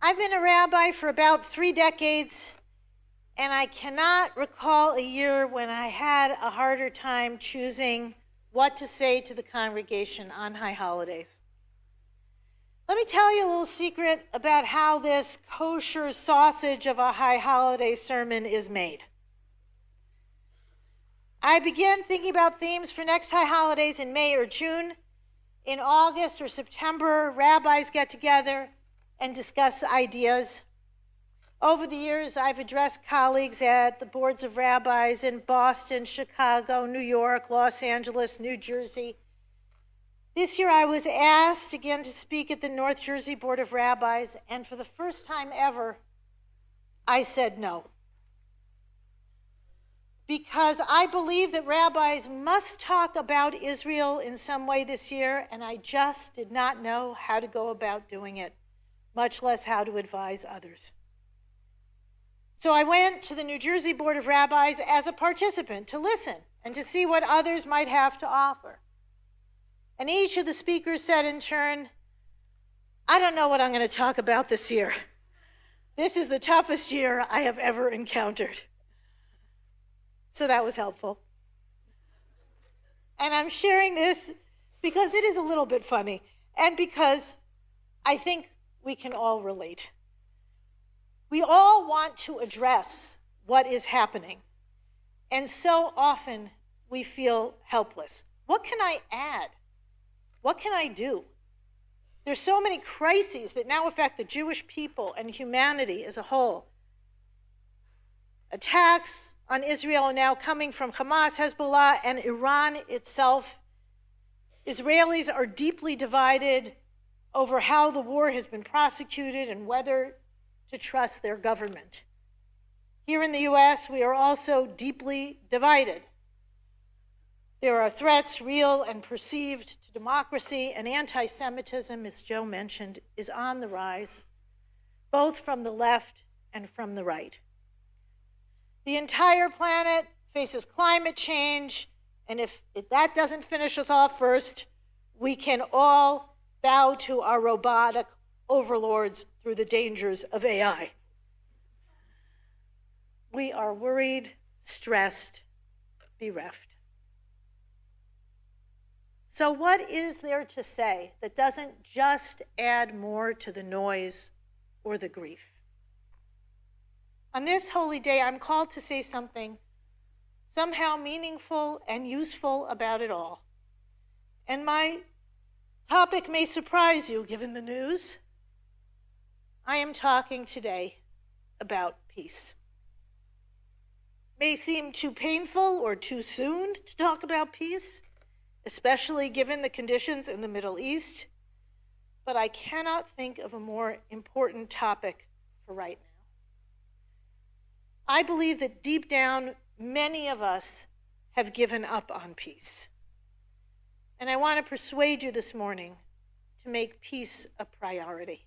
I've been a rabbi for about 3 decades, and I cannot recall a year when I had a harder time choosing what to say to the congregation on high holidays. Let me tell you a little secret about how this kosher sausage of a high holiday sermon is made. I began thinking about themes for next high holidays in May or June. In August or September, rabbis get together and discuss ideas. Over the years, I've addressed colleagues at the boards of rabbis in Boston, Chicago, New York, Los Angeles, New Jersey. This year, I was asked again to speak at the North Jersey Board of Rabbis, and for the first time ever, I said no. Because I believe that rabbis must talk about Israel in some way this year, and I just did not know how to go about doing it, much less how to advise others. So I went to the New Jersey Board of Rabbis as a participant to listen and to see what others might have to offer. And each of the speakers said in turn, I don't know what I'm going to talk about this year. This is the toughest year I have ever encountered. So that was helpful. And I'm sharing this because it is a little bit funny and because I think we can all relate. We all want to address what is happening, and so often we feel helpless. What can I add? What can I do? There's so many crises that now affect the Jewish people and humanity as a whole. Attacks on Israel are now coming from Hamas, Hezbollah, and Iran itself. Israelis are deeply divided over how the war has been prosecuted and whether to trust their government. Here in the U.S., we are also deeply divided. There are threats, real and perceived, to democracy, and anti-Semitism, as Joe mentioned, is on the rise, both from the left and from the right. The entire planet faces climate change, and if that doesn't finish us off first, we can all bow to our robotic overlords through the dangers of AI. We are worried, stressed, bereft. So what is there to say that doesn't just add more to the noise or the grief? On this holy day, I'm called to say something somehow meaningful and useful about it all. And my topic may surprise you, given the news. I am talking today about peace. It may seem too painful or too soon to talk about peace, especially given the conditions in the Middle East, but I cannot think of a more important topic for right now. I believe that deep down, many of us have given up on peace. And I want to persuade you this morning to make peace a priority.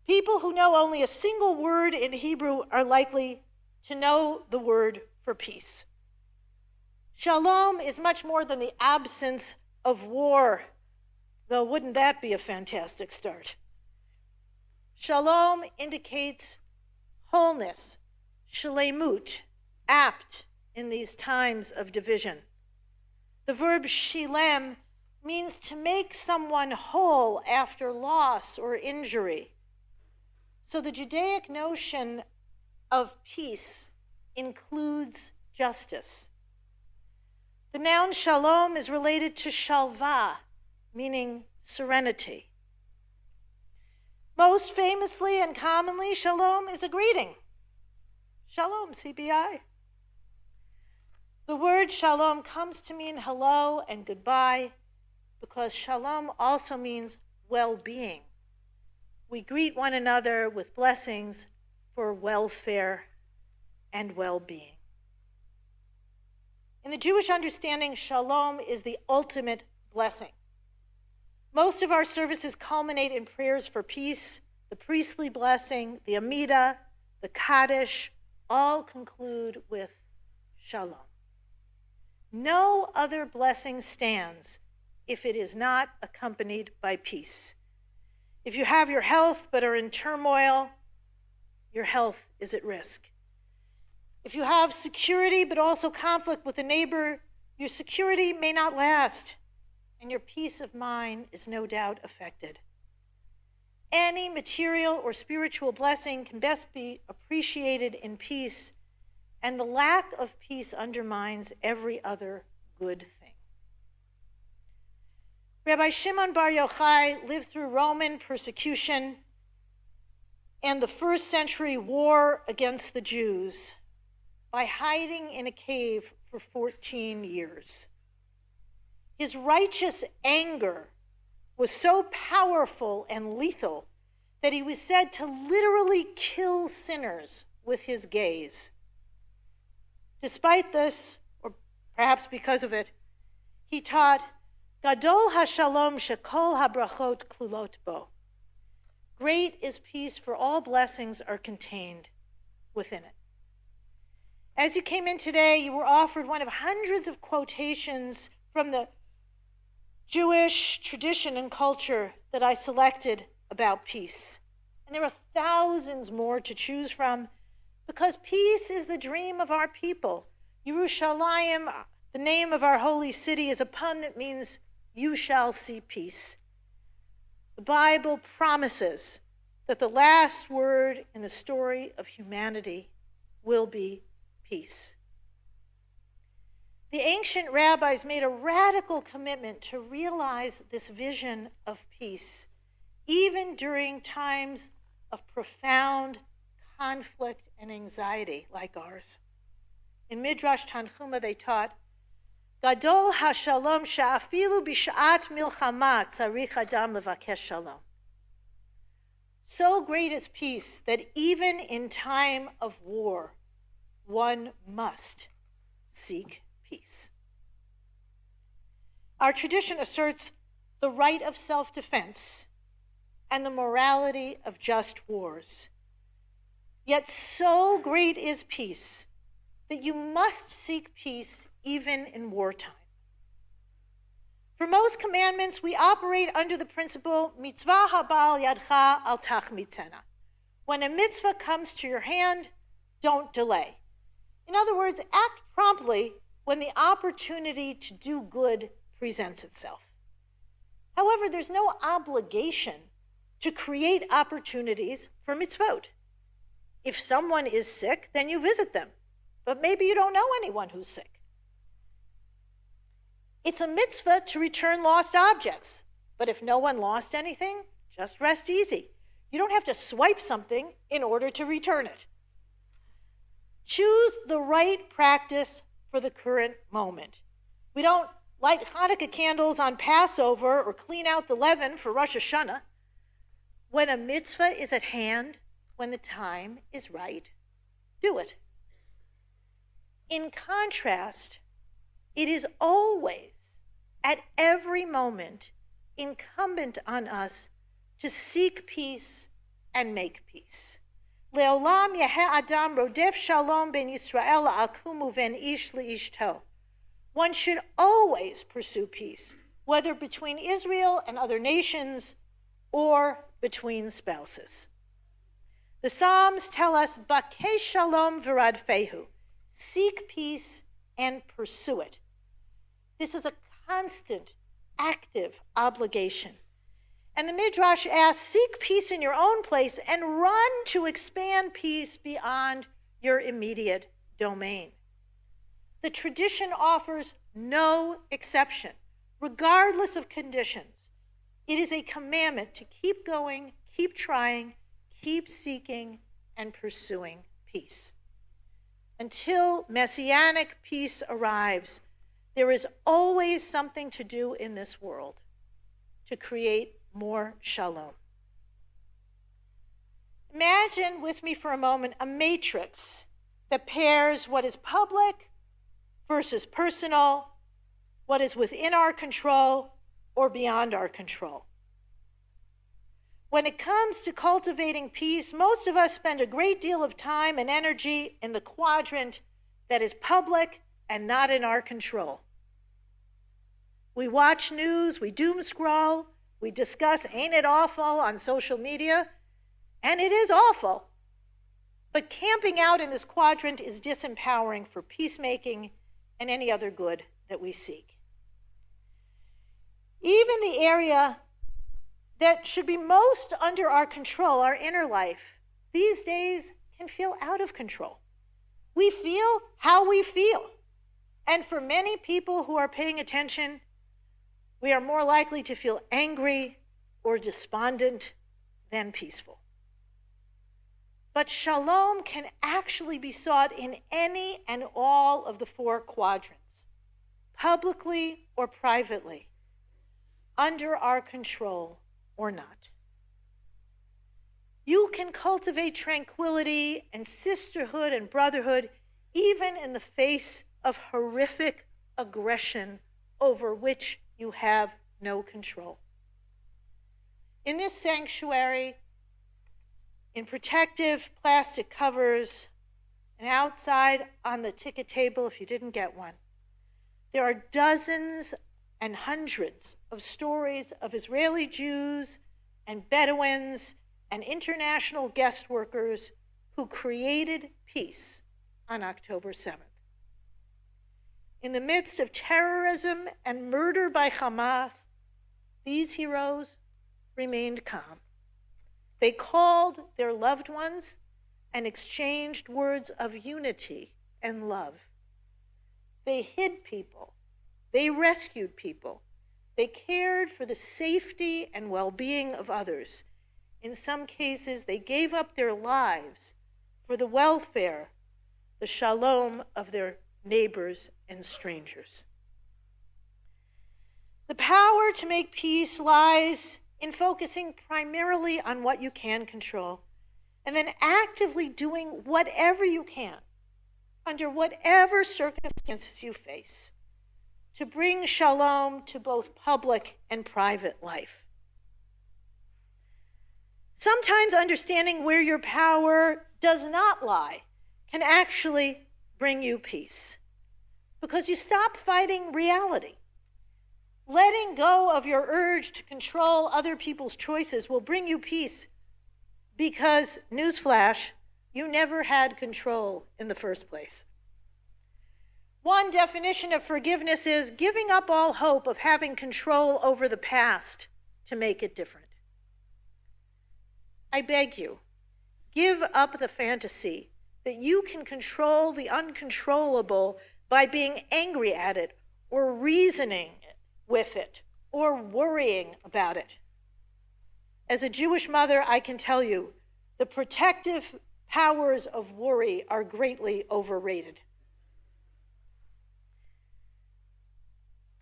People who know only a single word in Hebrew are likely to know the word for peace. Shalom is much more than the absence of war, though wouldn't that be a fantastic start? Shalom indicates wholeness, shalemut, apt in these times of division. The verb shilem means to make someone whole after loss or injury. So the Judaic notion of peace includes justice. The noun shalom is related to shalva, meaning serenity. Most famously and commonly, shalom is a greeting. Shalom, CBI. The word shalom comes to mean hello and goodbye because shalom also means well-being. We greet one another with blessings for welfare and well-being. In the Jewish understanding, shalom is the ultimate blessing. Most of our services culminate in prayers for peace. The priestly blessing, the Amidah, the Kaddish, all conclude with shalom. No other blessing stands if it is not accompanied by peace. If you have your health but are in turmoil, your health is at risk. If you have security but also conflict with a neighbor, your security may not last, and your peace of mind is no doubt affected. Any material or spiritual blessing can best be appreciated in peace, and the lack of peace undermines every other good thing. Rabbi Shimon Bar Yochai lived through Roman persecution and the first century war against the Jews by hiding in a cave for 14 years. His righteous anger was so powerful and lethal that he was said to literally kill sinners with his gaze. Despite this, or perhaps because of it, he taught, Gadol hashalom shekol habrachot klulot bo. Great is peace, for all blessings are contained within it. As you came in today, you were offered one of hundreds of quotations from the Jewish tradition and culture that I selected about peace. And there are thousands more to choose from, because peace is the dream of our people. Yerushalayim, the name of our holy city, is a pun that means you shall see peace. The Bible promises that the last word in the story of humanity will be peace. The ancient rabbis made a radical commitment to realize this vision of peace, even during times of profound conflict and anxiety like ours. In Midrash Tanchuma, they taught, Gadol hashalom sha'afilu b'sha'at milchama tzarich adam levakesh shalom. So great is peace that even in time of war, one must seek peace. Our tradition asserts the right of self-defense and the morality of just wars. Yet so great is peace that you must seek peace even in wartime. For most commandments, we operate under the principle, mitzvah haba al yadcha al tachmitzena. When a mitzvah comes to your hand, don't delay. In other words, act promptly when the opportunity to do good presents itself. However, there's no obligation to create opportunities for mitzvot. If someone is sick, then you visit them, but maybe you don't know anyone who's sick. It's a mitzvah to return lost objects, but if no one lost anything, just rest easy. You don't have to swipe something in order to return it. Choose the right practice for the current moment. We don't light Hanukkah candles on Passover or clean out the leaven for Rosh Hashanah. When a mitzvah is at hand, when the time is right, do it. In contrast, it is always, at every moment, incumbent on us to seek peace and make peace. Le'olam yeheh adam rodef shalom ben Yisrael la'akum uven ish le'ishto. One should always pursue peace, whether between Israel and other nations or between spouses. The Psalms tell us, Bakei shalom v'radfehu, seek peace and pursue it. This is a constant, active obligation. And the Midrash asks, seek peace in your own place and run to expand peace beyond your immediate domain. The tradition offers no exception, regardless of conditions. It is a commandment to keep going, keep trying, keep seeking, and pursuing peace. Until messianic peace arrives, there is always something to do in this world to create more shalom. Imagine with me for a moment a matrix that pairs what is public versus personal, what is within our control or beyond our control. When it comes to cultivating peace, most of us spend a great deal of time and energy in the quadrant that is public and not in our control. We watch news, we doom scroll, We discuss, ain't it awful, on social media? And it is awful. But camping out in this quadrant is disempowering for peacemaking and any other good that we seek. Even the area that should be most under our control, our inner life, these days can feel out of control. We feel how we feel. And for many people who are paying attention, we are more likely to feel angry or despondent than peaceful. But shalom can actually be sought in any and all of the four quadrants, publicly or privately, under our control or not. You can cultivate tranquility and sisterhood and brotherhood even in the face of horrific aggression over which you have no control. In this sanctuary, in protective plastic covers, and outside on the ticket table if you didn't get one, there are dozens and hundreds of stories of Israeli Jews and Bedouins and international guest workers who created peace on October 7th. In the midst of terrorism and murder by Hamas, these heroes remained calm. They called their loved ones and exchanged words of unity and love. They hid people. They rescued people. They cared for the safety and well-being of others. In some cases, they gave up their lives for the welfare, the shalom of their neighbors and strangers. The power to make peace lies in focusing primarily on what you can control, and then actively doing whatever you can, under whatever circumstances you face, to bring shalom to both public and private life. Sometimes understanding where your power does not lie can actually bring you peace, because you stop fighting reality. Letting go of your urge to control other people's choices will bring you peace because, newsflash, you never had control in the first place. One definition of forgiveness is giving up all hope of having control over the past to make it different. I beg you, give up the fantasy that you can control the uncontrollable by being angry at it or reasoning with it or worrying about it. As a Jewish mother, I can tell you the protective powers of worry are greatly overrated.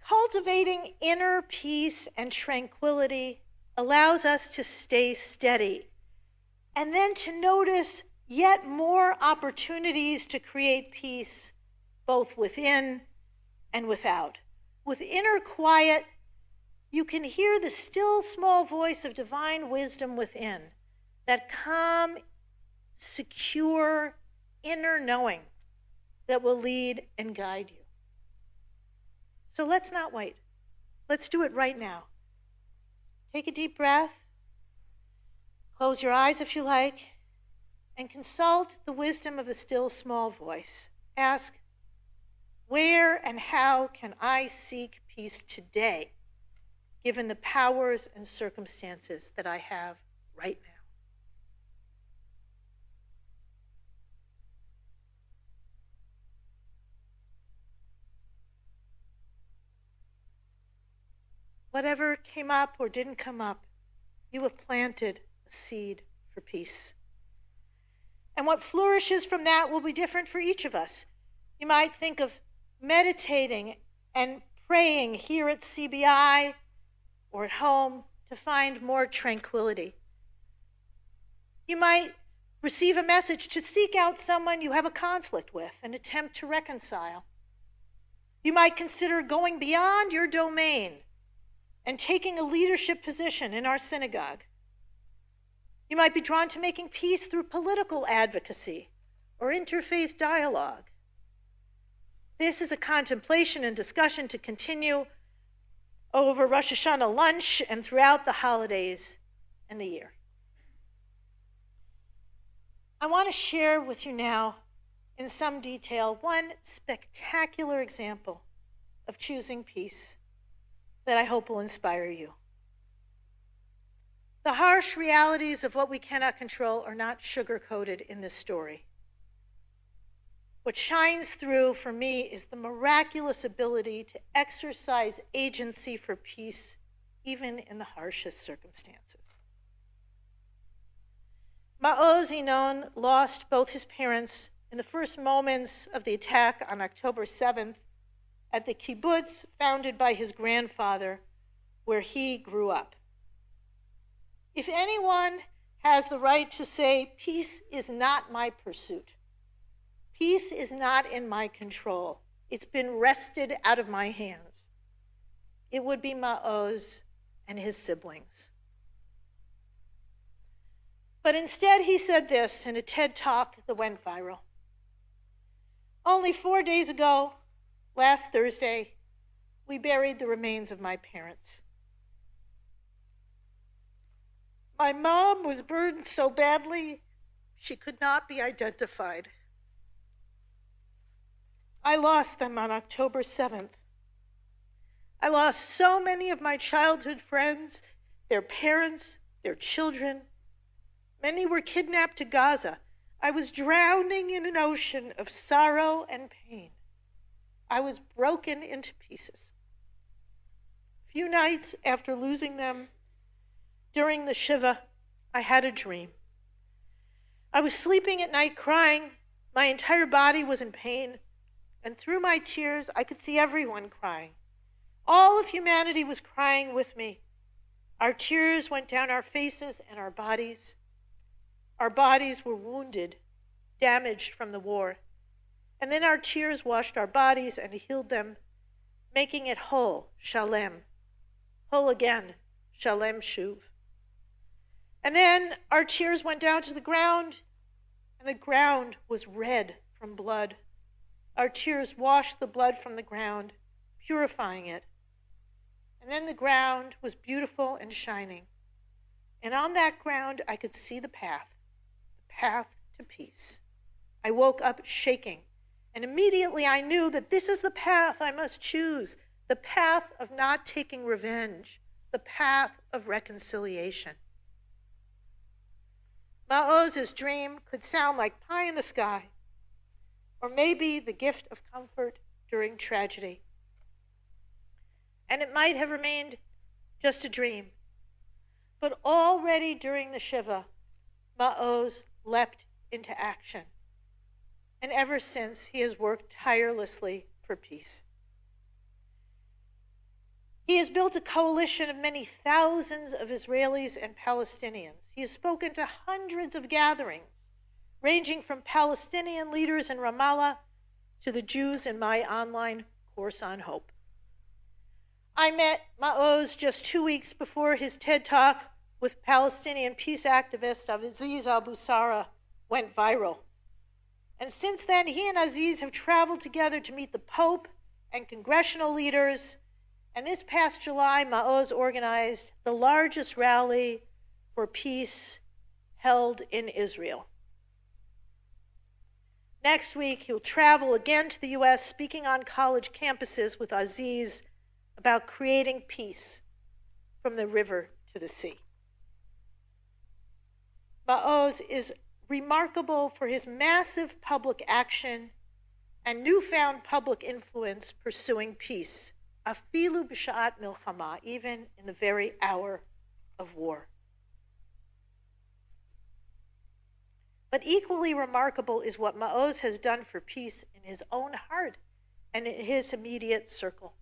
Cultivating inner peace and tranquility allows us to stay steady and then to notice yet more opportunities to create peace both within and without. With inner quiet, you can hear the still small voice of divine wisdom within, that calm, secure, inner knowing that will lead and guide you. So let's not wait. Let's do it right now. Take a deep breath. Close your eyes if you like, and consult the wisdom of the still small voice. Ask, where and how can I seek peace today, given the powers and circumstances that I have right now? Whatever came up or didn't come up, you have planted a seed for peace. And what flourishes from that will be different for each of us. You might think of meditating and praying here at CBI or at home to find more tranquility. You might receive a message to seek out someone you have a conflict with and attempt to reconcile. You might consider going beyond your domain and taking a leadership position in our synagogue. You might be drawn to making peace through political advocacy or interfaith dialogue. This is a contemplation and discussion to continue, over Rosh Hashanah lunch and throughout the holidays and the year. I want to share with you now, in some detail, one spectacular example of choosing peace that I hope will inspire you. The harsh realities of what we cannot control are not sugar-coated in this story. What shines through for me is the miraculous ability to exercise agency for peace, even in the harshest circumstances. Ma'oz Inon lost both his parents in the first moments of the attack on October 7th at the kibbutz founded by his grandfather, where he grew up. If anyone has the right to say, peace is not my pursuit, peace is not in my control, it's been wrested out of my hands, it would be Ma'oz and his siblings. But instead he said this in a TED Talk that went viral. Only 4 days ago, last Thursday, we buried the remains of my parents. My mom was burned so badly, she could not be identified. I lost them on October 7th. I lost so many of my childhood friends, their parents, their children. Many were kidnapped to Gaza. I was drowning in an ocean of sorrow and pain. I was broken into pieces. A few nights after losing them, during the Shiva, I had a dream. I was sleeping at night crying. My entire body was in pain. And through my tears, I could see everyone crying. All of humanity was crying with me. Our tears went down our faces and our bodies. Our bodies were wounded, damaged from the war. And then our tears washed our bodies and healed them, making it whole, shalem. Whole again, shalem shuv. And then our tears went down to the ground, and the ground was red from blood. Our tears washed the blood from the ground, purifying it. And then the ground was beautiful and shining. And on that ground, I could see the path to peace. I woke up shaking, and immediately I knew that this is the path I must choose, the path of not taking revenge, the path of reconciliation. Ma'oz's dream could sound like pie in the sky, or maybe the gift of comfort during tragedy. And it might have remained just a dream. But already during the Shiva, Ma'oz leapt into action. And ever since, he has worked tirelessly for peace. He has built a coalition of many thousands of Israelis and Palestinians. He has spoken to hundreds of gatherings, ranging from Palestinian leaders in Ramallah to the Jews in my online course on hope. I met Ma'oz just 2 weeks before his TED Talk with Palestinian peace activist Aziz al-Busara went viral. And since then, he and Aziz have traveled together to meet the Pope and congressional leaders. And this past July, Ma'oz organized the largest rally for peace held in Israel. Next week, he'll travel again to the U.S., speaking on college campuses with Aziz about creating peace from the river to the sea. Ma'oz is remarkable for his massive public action and newfound public influence pursuing peace, afilu b'sha'at milchama, even in the very hour of war. But equally remarkable is what Ma'oz has done for peace in his own heart and in his immediate circle.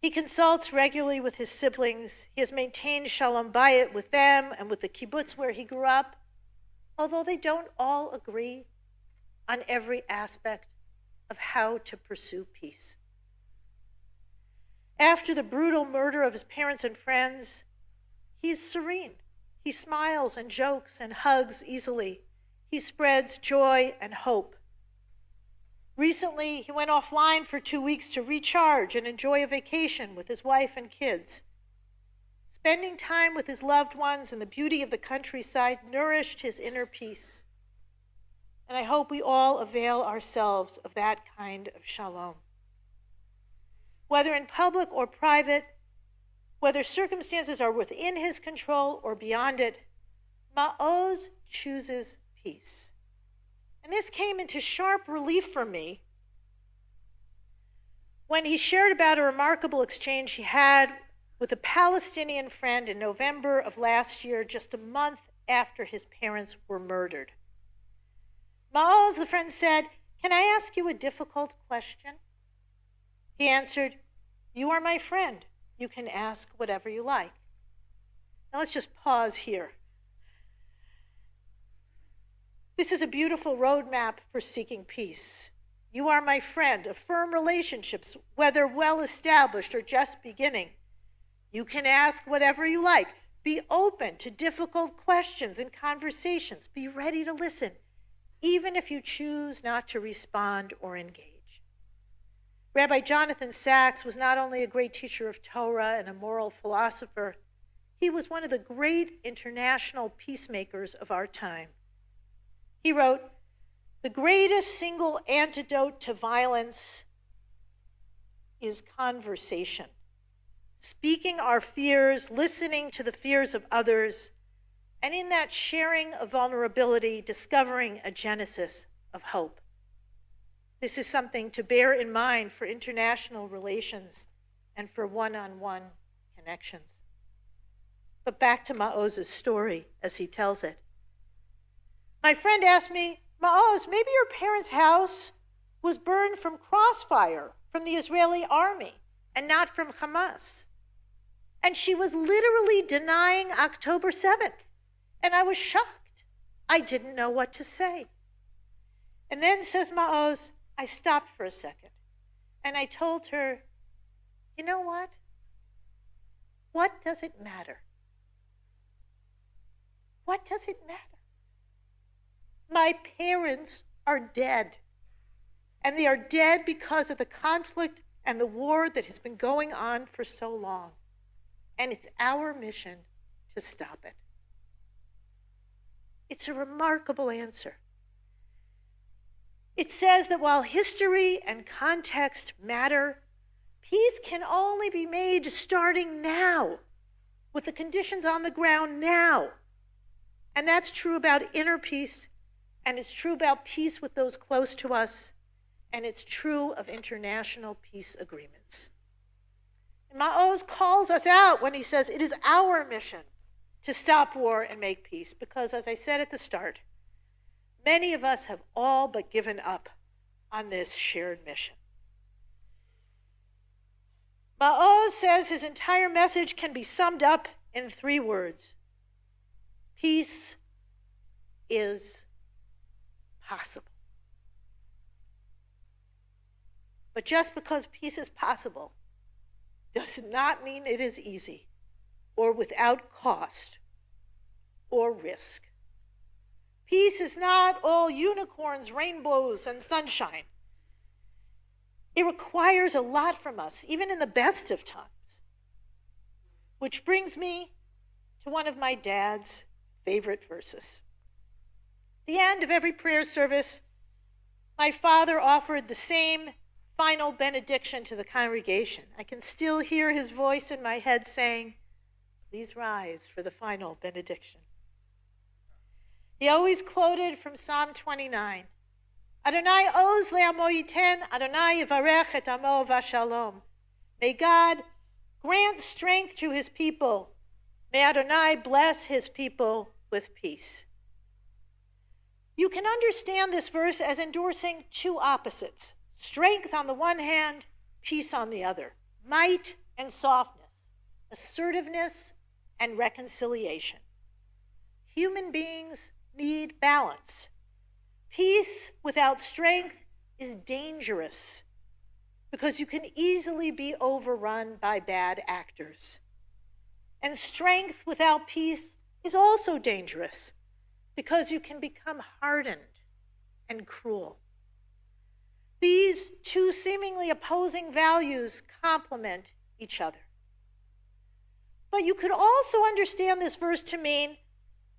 He consults regularly with his siblings. He has maintained shalom bayit with them and with the kibbutz where he grew up, although they don't all agree on every aspect of how to pursue peace. After the brutal murder of his parents and friends, he's serene. He smiles and jokes and hugs easily. He spreads joy and hope. Recently, he went offline for 2 weeks to recharge and enjoy a vacation with his wife and kids. Spending time with his loved ones and the beauty of the countryside nourished his inner peace. And I hope we all avail ourselves of that kind of shalom. Whether in public or private, whether circumstances are within his control or beyond it, Ma'oz chooses peace. And this came into sharp relief for me when he shared about a remarkable exchange he had with a Palestinian friend in November of last year, just a month after his parents were murdered. Ma'oz, the friend, said, "Can I ask you a difficult question?" He answered, "You are my friend. You can ask whatever you like." Now let's just pause here. This is a beautiful roadmap for seeking peace. You are my friend. Affirm relationships, whether well established or just beginning. You can ask whatever you like. Be open to difficult questions and conversations. Be ready to listen, even if you choose not to respond or engage. Rabbi Jonathan Sacks was not only a great teacher of Torah and a moral philosopher, he was one of the great international peacemakers of our time. He wrote, "The greatest single antidote to violence is conversation. Speaking our fears, listening to the fears of others, and in that sharing of vulnerability, discovering a genesis of hope." This is something to bear in mind for international relations and for one-on-one connections. But back to Ma'oz's story as he tells it. "My friend asked me, 'Ma'oz, maybe your parents' house was burned from crossfire from the Israeli army and not from Hamas. And she was literally denying October 7th. And I was shocked. I didn't know what to say.' And then, says Ma'oz, I stopped for a second and I told her, 'You know what? What does it matter? What does it matter? My parents are dead. And they are dead because of the conflict and the war that has been going on for so long. And it's our mission to stop it.'" It's a remarkable answer. It says that while history and context matter, peace can only be made starting now, with the conditions on the ground now. And that's true about inner peace, and it's true about peace with those close to us, and it's true of international peace agreements. And Ma'oz calls us out when he says it is our mission to stop war and make peace, because as I said at the start, many of us have all but given up on this shared mission. Ma'oz says his entire message can be summed up in 3 words. Peace is possible. But just because peace is possible does not mean it is easy or without cost or risk. Peace is not all unicorns, rainbows, and sunshine. It requires a lot from us, even in the best of times. Which brings me to one of my dad's favorite verses. The end of every prayer service, my father offered the same final benediction to the congregation. I can still hear his voice in my head saying, "Please rise for the final benediction." He always quoted from Psalm 29, "Adonai oz le'amo yiten, Adonai yivarech et amo v'shalom." May God grant strength to his people. May Adonai bless his people with peace. You can understand this verse as endorsing 2 opposites: strength on the one hand, peace on the other, might and softness, assertiveness and reconciliation. Human beings need balance. Peace without strength is dangerous because you can easily be overrun by bad actors. And strength without peace is also dangerous because you can become hardened and cruel. These two seemingly opposing values complement each other. But you could also understand this verse to mean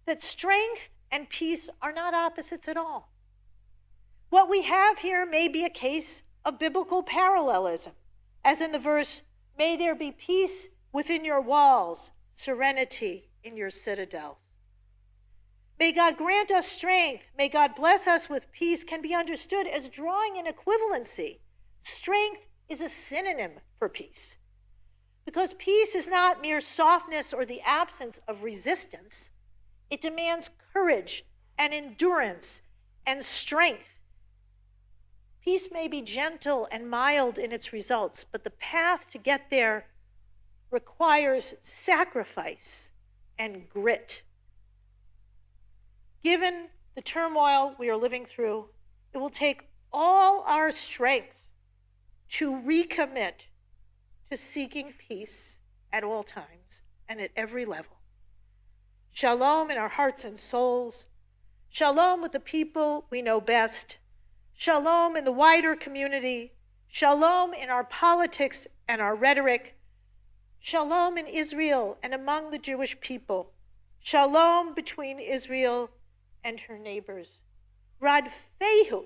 that strength and peace are not opposites at all. What we have here may be a case of biblical parallelism, as in the verse, "May there be peace within your walls, serenity in your citadels." May God grant us strength, may God bless us with peace can be understood as drawing an equivalency. Strength is a synonym for peace, because peace is not mere softness or the absence of resistance. It demands courage and endurance and strength. Peace may be gentle and mild in its results, but the path to get there requires sacrifice and grit. Given the turmoil we are living through, it will take all our strength to recommit to seeking peace at all times and at every level. Shalom in our hearts and souls. Shalom with the people we know best. Shalom in the wider community. Shalom in our politics and our rhetoric. Shalom in Israel and among the Jewish people. Shalom between Israel and her neighbors. Radfehu,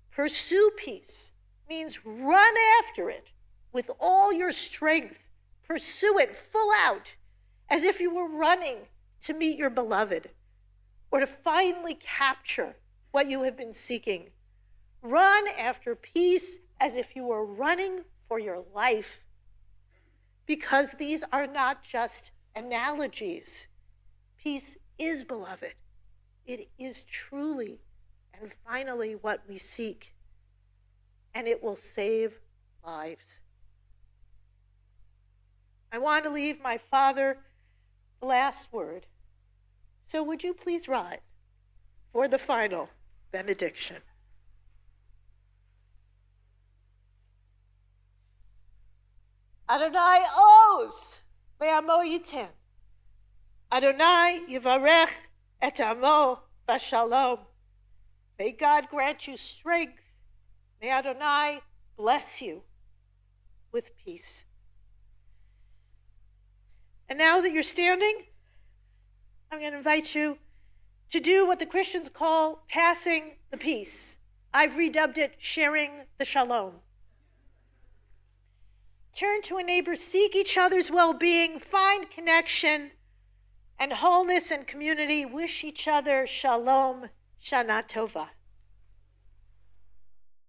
pursue peace, means run after it with all your strength. Pursue it full out, as if you were running to meet your beloved or to finally capture what you have been seeking. Run after peace as if you were running for your life, because these are not just analogies. Peace is, beloved. It is truly and finally what we seek, and it will save lives. I want to leave my Father the last word, so would you please rise for the final benediction. Adonai oz ve'amo yitin. Adonai yivarech et amo b'shalom. May God grant you strength. May Adonai bless you with peace. And now that you're standing, I'm going to invite you to do what the Christians call passing the peace. I've redubbed it sharing the shalom. Turn to a neighbor, seek each other's well-being, find connection and wholeness and community. Wish each other shalom, shana tova.